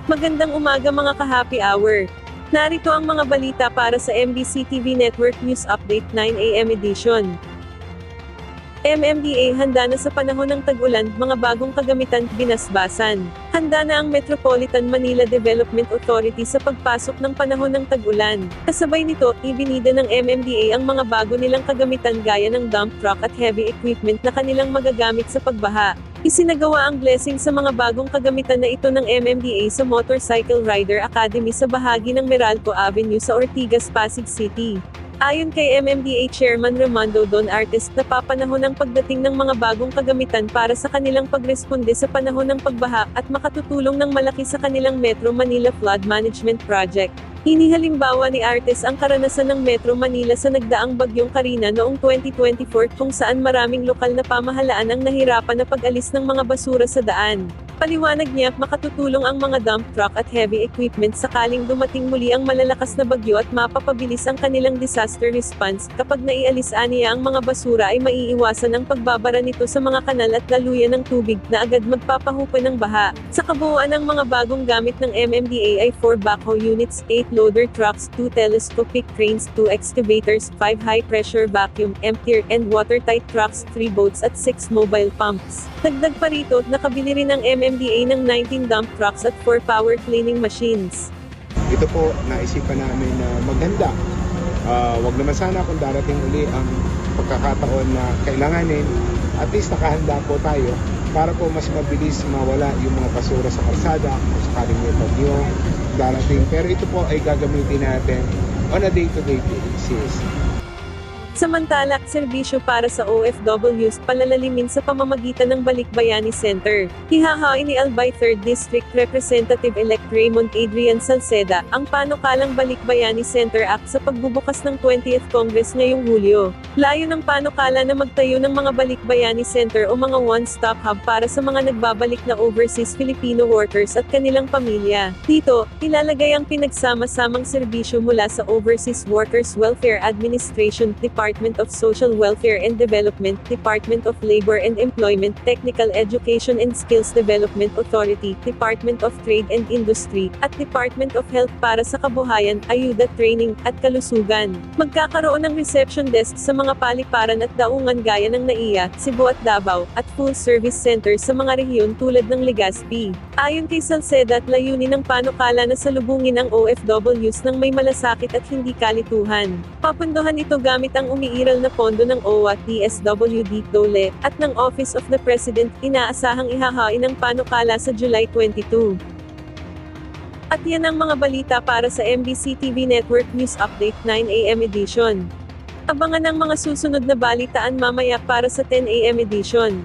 Magandang umaga mga ka-happy hour. Narito ang mga balita para sa MBC TV Network News Update 9 AM edition. MMDA handa na sa panahon ng tag-ulan, mga bagong kagamitan, binasbasan. Handa na ang Metropolitan Manila Development Authority sa pagpasok ng panahon ng tag-ulan. Kasabay nito, ibinida ng MMDA ang mga bago nilang kagamitan gaya ng dump truck at heavy equipment na kanilang magagamit sa pagbaha. Isinagawa ang blessing sa mga bagong kagamitan na ito ng MMDA sa Motorcycle Rider Academy sa bahagi ng Meralco Avenue sa Ortigas, Pasig City. Ayon kay MMDA Chairman Ramondo Don Artes, napapanahon ang pagdating ng mga bagong kagamitan para sa kanilang pagresponde sa panahon ng pagbaha at makatutulong ng malaki sa kanilang Metro Manila Flood Management Project. Inihalimbawa ni Artes ang karanasan ng Metro Manila sa nagdaang bagyong Karina noong 2024 kung saan maraming lokal na pamahalaan ang nahirapan na pag-alis ng mga basura sa daan. Paliwanag niya, makatutulong ang mga dump truck at heavy equipment sakaling dumating muli ang malalakas na bagyo at mapapabilis ang kanilang disaster response. Kapag naialis niya ang mga basura ay maiiwasan ang pagbabara nito sa mga kanal at daluyan ng tubig na agad magpapahupa ng baha. Sa kabuuan ng mga bagong gamit ng MMDA ay 4 backhoe units, 8 loader trucks, 2 telescopic cranes, 2 excavators, 5 high-pressure vacuum, emptier, and watertight trucks, 3 boats at 6 mobile pumps. Dagdag pa rito, nakabili rin ang MMDA ng 19 dump trucks at 4 power cleaning machines. Ito po, naisipan namin na maganda. Wag naman sana kung darating uli ang pagkakataon na kailanganin, at least nakahanda po tayo para po mas mabilis mawala yung mga basura sa kalsada kung sakaling may bagyo darating. Pero ito po ay gagamitin natin on a day-to-day basis. Samantala, serbisyo para sa OFWs palalalimin sa pamamagitan ng Balikbayani Center. Hihahain ni Albay 3rd District Representative-elect Raymond Adrian Salceda ang panukalang Balikbayani Center Act sa pagbubukas ng 20th Congress ngayong Hulyo. Layo ng panukala na magtayo ng mga Balikbayani Center o mga one-stop hub para sa mga nagbabalik na overseas Filipino workers at kanilang pamilya. Dito, ilalagay ang pinagsama-samang serbisyo mula sa Overseas Workers Welfare Administration, Department of Social Welfare and Development, Department of Labor and Employment, Technical Education and Skills Development Authority, Department of Trade and Industry, at Department of Health para sa kabuhayan, ayuda, training, at kalusugan. Magkakaroon ng reception desk sa mga paliparan at daungan gaya ng NAIA, Cebu at Davao, at full service centers sa mga rehiyon tulad ng Legazpi. Ayon kay Salceda, layunin ng panukala na salubungin ang OFWs ng may malasakit at hindi kalituhan. Papunduhan ito gamit ang umiiral na pondo ng OWA, DSWD, DOLE, at ng Office of the President. Inaasahang ihahain ang panukala sa July 22. At yan ang mga balita para sa MBC TV Network News Update 9 AM edition. Abangan ang mga susunod na balitaan mamaya para sa 10 AM edition.